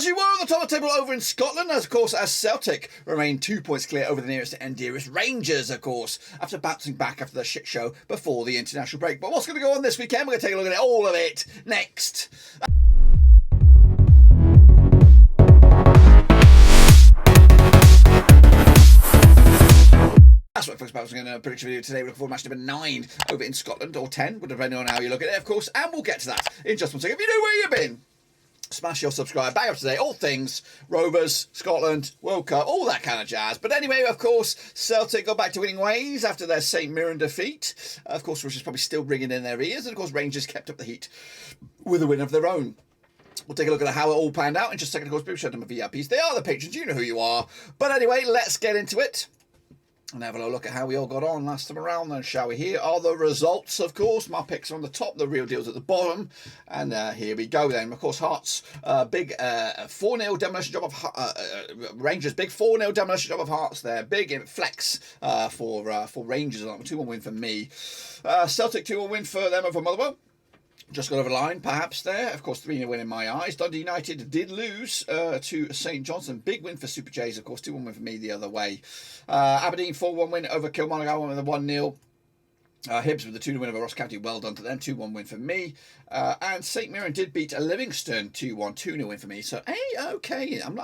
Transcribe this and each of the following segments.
As we were on the top of the table over in Scotland, as of course as Celtic remain 2 points clear over the nearest and dearest Rangers, of course, after bouncing back after the shit show before the international break. But what's going to go on this weekend? We're going to take a look at all of it next. That's what folks about. We're going to prediction video today. We're looking for match number 9 over in Scotland, or 10, depending on how you look at it, of course, and we'll get to that in just one second. If you know where you've been, smash your subscribe, bang up today, all things Rovers, Scotland, World Cup, all that kind of jazz. But anyway, of course, Celtic got back to winning ways after their St Mirren defeat, of course, which is probably still ringing in their ears, and of course Rangers kept up the heat with a win of their own. We'll take a look at how it all panned out in just a second. Of course, people show them a VIPs. They are the patrons, you know who you are. But anyway, let's get into it and have a little look at how we all got on last time around then, shall we? Here are the results, of course. My picks are on the top, the real deal's at the bottom. And here we go then. Of course, Hearts, big 4-0 demolition job of Rangers. Big 4-0 demolition job of Hearts there. Big flex for Rangers. 2-1 win for me. Celtic 2-1 win for them over Motherwell. Just got over the line, perhaps, there. Of course, 3-0 win in my eyes. Dundee United did lose to St Johnstone. Big win for Super Jays, of course. 2-1 win for me the other way. Aberdeen 4-1 win over Kilmarnock. I went with a 1-0. Hibs with the 2-0 win over Ross County. Well done to them. 2-1 win for me. And St Mirren did beat Livingston 2-1. 2-0 win for me. So, hey, okay. I'm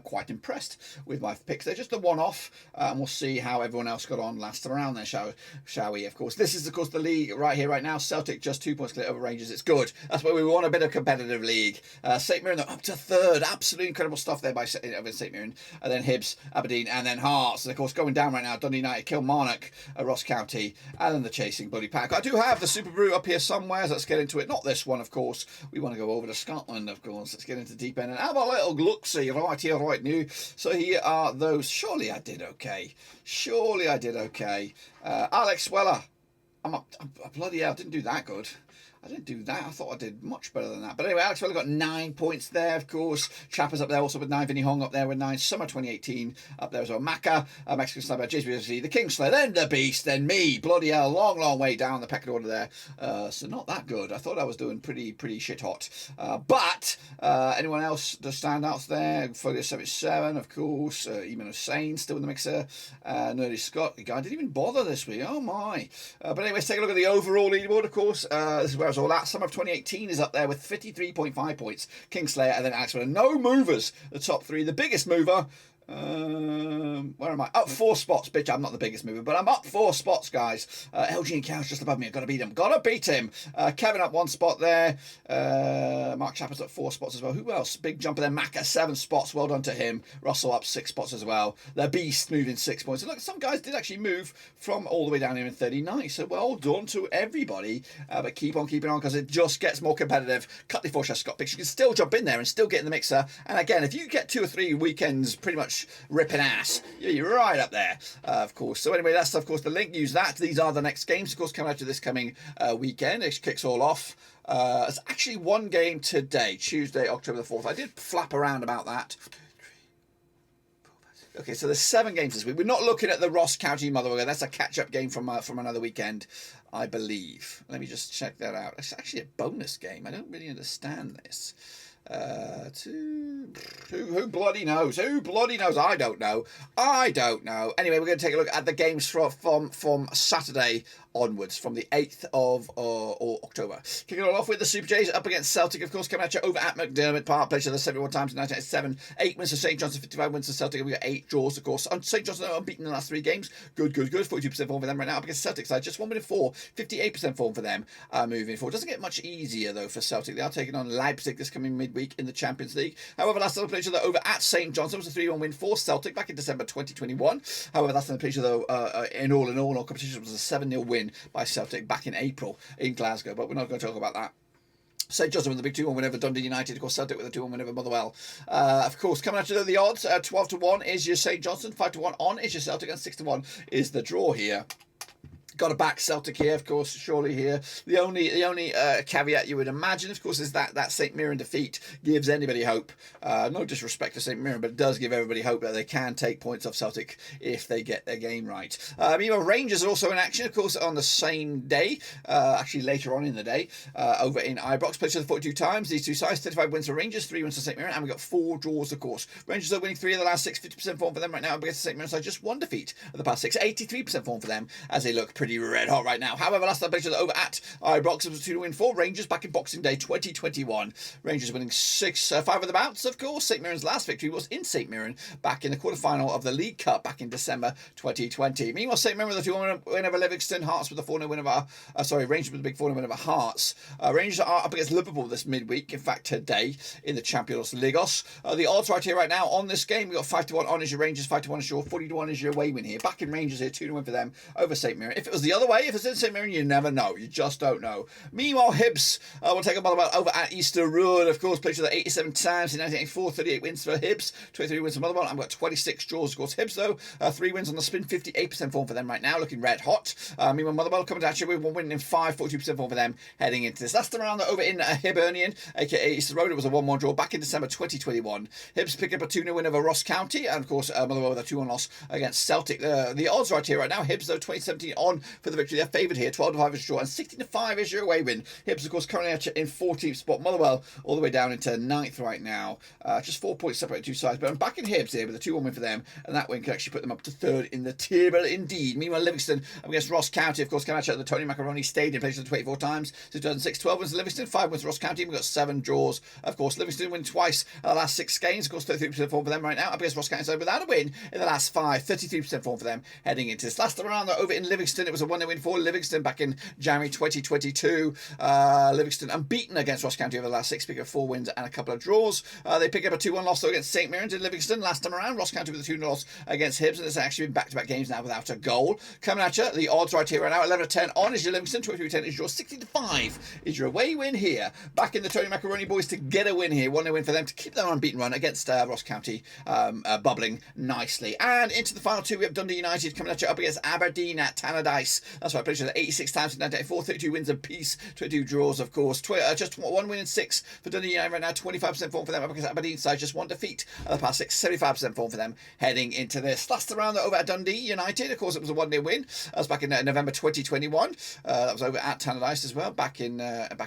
quite impressed with my picks. They're just a one-off. And we'll see how everyone else got on last round then, shall we? Of course, this is, of course, the league right here, right now. Celtic just 2 points clear over Rangers. It's good. That's why we want a bit of competitive league. St Mirren, up to third. Absolutely incredible stuff there by St Mirren. And then Hibs, Aberdeen, and then Hearts. And, of course, going down right now, Dundee United, Kilmarnock, Ross County, and then the chasing bloody pack. I do have the Super Brew up here somewhere. So let's get into it. Not this one, of course. We want to go over to Scotland, of course. Let's get into deep end and have a little look-see right here, right now. So here are those. Surely I did okay. Surely I did okay. Alex Weller. I'm bloody hell. I didn't do that good. I didn't do that. I thought I did much better than that. But anyway, Alex Weller got 9 points there, of course. Chappers up there also with 9. Vinny Hong up there with 9. Summer 2018 up there as well. Macca, Mexican Sniper, JSBFC, the Kingslayer, then the Beast, then me. Bloody hell, long, long way down the pecking order there. So not that good. I thought I was doing pretty shit hot. But anyone else, the standouts there? Folio 77, of course. Eamon Hussein still in the mixer. Nerdy Scott, the guy didn't even bother this week. Oh my. But anyway, let's take a look at the overall leaderboard, of course. This is where all that. Summer of 2018 is up there with 53.5 points. Kingslayer and then Alex Weller. No movers. The top 3. The biggest mover. Where am I? Up 4 spots, bitch. I'm not the biggest mover, but I'm up 4 spots, guys. LG and Cow's just above me. I've got to beat him. Kevin up 1 spot there. Mark Chapper's up 4 spots as well. Who else? Big jumper there. Mac at 7 spots. Well done to him. Russell up 6 spots as well. The Beast moving 6 points. And look, some guys did actually move from all the way down here in 39. So well done to everybody. But keep on keeping on because it just gets more competitive. Cut the 4 share Scott picks. You can still jump in there and still get in the mixer. And again, if you get 2 or 3 weekends pretty much ripping ass, you're right up there, of course. So anyway, that's of course the link. Use that. These are the next games, of course, coming out to this coming weekend. It kicks all off. It's actually one game today, Tuesday, October the 4th. I did flap around about that. Okay, so there's 7 games this week. We're not looking at the Ross County Motherwell. That's a catch-up game from another weekend, I believe. Let me just check that out. It's actually a bonus game. I don't really understand this. Who bloody knows? Who bloody knows? I don't know. Anyway, we're going to take a look at the games from Saturday onwards, from the 8th of October. Kicking it all off with the Super Jays up against Celtic, of course, coming at you over at McDermott Park. Played each other 71 times in 1987. 8 wins for St Johnstone, 55 wins for Celtic, and we got 8 draws, of course. St Johnstone unbeaten in the last 3 games. Good. 42% form for them right now. Up against Celtic side, just 1 win in 4. 58% form for them moving forward. Doesn't get much easier, though, for Celtic. They are taking on Leipzig this coming midweek in the Champions League. However, last time they played each other over at St Johnstone was a 3-1 win for Celtic back in December 2021. However, last time they played each other in all competitions was a 7-0 win by Celtic back in April in Glasgow, but we're not going to talk about that. St Johnstone with the big 2-1 win over Dundee United. Of course, Celtic with a 2-1 win over Motherwell. Of course, coming out to the odds, 12-1 is your St Johnstone, 5-1 on is your Celtic, and 6-1 is the draw here. Got to back Celtic here, of course, surely here. The only caveat you would imagine, of course, is that St Mirren defeat gives anybody hope. No disrespect to St Mirren, but it does give everybody hope that they can take points off Celtic if they get their game right. Meanwhile, Rangers are also in action, of course, on the same day, actually later on in the day, over in Ibrox. Played each other 42 times. These two sides, 35 wins for Rangers, 3 wins for St Mirren, and we've got 4 draws, of course. Rangers are winning 3 of the last 6, 50% form for them right now against St Mirren, so just 1 defeat of the past 6, 83% form for them as they look pretty red hot right now. However, last time I played over at Ibrox, it was 2-win for Rangers back in Boxing Day 2021. Rangers winning 5 of the bouts, of course. St Mirren's last victory was in St Mirren back in the quarter-final of the League Cup back in December 2020. Meanwhile, St Mirren with a 2-1 win over Livingston, Hearts with a 4-0 win over Rangers with a big 4-0 win over Hearts. Rangers are up against Liverpool this midweek, in fact today in the Champions Ligos. The odds right here right now on this game, we got 5-1 on is your Rangers, 5-1 is your, 40-1 is your away win here. Back in Rangers here, 2-1 win for them over St Mirren. If it was the other way, if it's in St Mirren, you never know. You just don't know. Meanwhile, Hibs will take a Motherwell over at Easter Road. Of course, played each other 87 times in 1984, 38 wins for Hibs, 23 wins for Motherwell. I've got 26 draws, of course. Hibs, though, 3 wins on the spin, 58% form for them right now, looking red hot. Meanwhile, Motherwell coming at you with 1 win in 5, 42% form for them heading into this. Last time around, over in Hibernian, aka Easter Road, it was a 1-1 draw back in December 2021. Hibs picked up a 2-0 win over Ross County, and of course, Motherwell with a 2-1 loss against Celtic. The odds right here right now, Hibs, though, 2017 on for the victory. They're favoured here, 12-5 is draw, and 16-5 is your away win. Hibs, of course, currently in 14th spot. Motherwell all the way down into 9th right now. Just 4 points separate 2 sides. But I'm back in Hibs here with a 2-1 win for them, and that win could actually put them up to 3rd in the table indeed. Meanwhile, Livingston against Ross County, of course, came out at the Tony Macaroni Stadium, played 24 times since 2006. 12 wins for Livingston, 5 wins for Ross County. We've got 7 draws. Of course, Livingston win twice in the last 6 games. Of course, 33% form for them right now. Up against Ross County, so without a win in the last 5, 33% form for them heading into this. Last time around, though, over in Livingston, it was a 1-0 win for Livingston back in January 2022. Livingston unbeaten against Ross County over the last 6, pick up 4 wins and a couple of draws. They pick up a 2-1 loss though against St Mirren in Livingston last time around. Ross County with a 2-0 loss against Hibs, and it's actually been back-to-back games now without a goal. Coming at you, the odds right here right now, 11-10 on is your Livingston, 23-10 is your, 16-5 is your away win here. Back in the Tony Macaroni boys to get a win here, 1-0 win for them to keep their unbeaten run against Ross County bubbling nicely. And into the final 2, we have Dundee United coming at you up against Aberdeen at Tannadice. That's right, played 86 times in 1984, 32 wins apiece, 22 draws, of course. Just 1 win in 6 for Dundee United right now, 25% form for them up against Aberdeen side, just 1 defeat of the past 6, 75% form for them heading into this. Last round over at Dundee United, of course, it was a 1-0 win. That was back in November 2021. That was over at Tannadice as well, back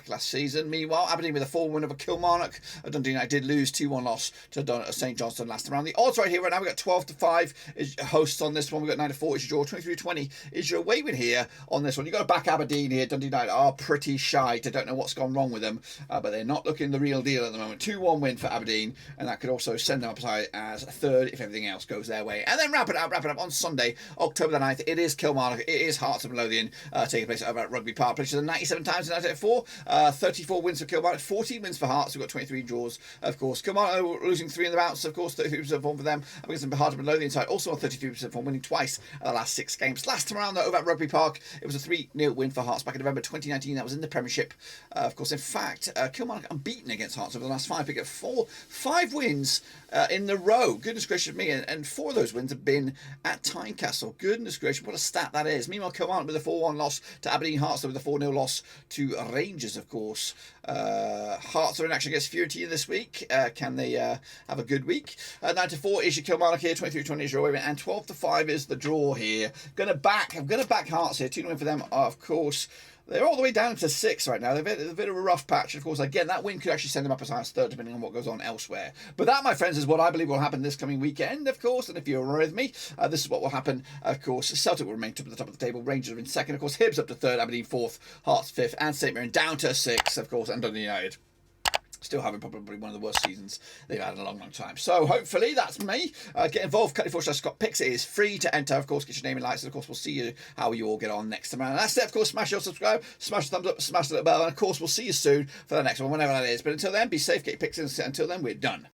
last season. Meanwhile, Aberdeen with a 4-1 win over Kilmarnock. Dundee United did lose 2-1 loss to St Johnstone last round. The odds right here right now, we've got 12-5 is hosts on this one. We've got 9-4 is your draw, 23-20 is your away win here on this one. You've got to back Aberdeen here. Dundee United are pretty shite. I don't know what's gone wrong with them, but they're not looking the real deal at the moment. 2-1 win for Aberdeen, and that could also send them up as a 3rd if everything else goes their way. And then wrap it up on Sunday, October the 9th. It is Kilmarnock, it is Hearts of Midlothian taking place over at Rugby Park. Played 97 times in 1984, 34 wins for Kilmarnock, 14 wins for Hearts. We've got 23 draws, of course. Kilmarnock losing 3 in the bouts, of course, 33% form for them. Against the Hearts of Midlothian side, also on 33% form, winning twice in the last 6 games. Last time around, though, over at Rugby Park, it was a 3-0 win for Hearts back in November 2019. That was in the Premiership. Of course, in fact, Kilmarnock unbeaten against Hearts over the last 5. Pick up 5 wins in the row. Goodness gracious me. And 4 of those wins have been at Tynecastle. Goodness gracious, what a stat that is. Meanwhile, Kilmarnock with a 4-1 loss to Aberdeen. Hearts with a 4-0 loss to Rangers, of course. Hearts are in action against Fiorentina this week. Can they have a good week? 9-4 is your Kilmarnock here, 23-20 is your away win, and 12-5 is the draw here. I'm gonna back Hearts here, 2-0 win for them, of course. They're all the way down to 6 right now. They're a bit of a rough patch. Of course, again, that win could actually send them up as high as 3rd, depending on what goes on elsewhere. But that, my friends, is what I believe will happen this coming weekend, of course. And if you're with me, this is what will happen, of course. Celtic will remain top at the top of the table. Rangers are in 2nd, of course. Hibs up to 3rd, Aberdeen 4th, Hearts 5th, and St Mirren down to 6th, of course, and Dundee United still having probably one of the worst seasons they've had in a long time. So hopefully that's me. Get involved. cut.4/Scott Picks. It is free to enter. Of course, get your name in lights. And of course, we'll see you how you all get on next time around. And that's it. Of course, smash your subscribe, smash the thumbs up, smash the little bell, and of course, we'll see you soon for the next one, whenever that is. But until then, be safe. Get your picks in. Until then, we're done.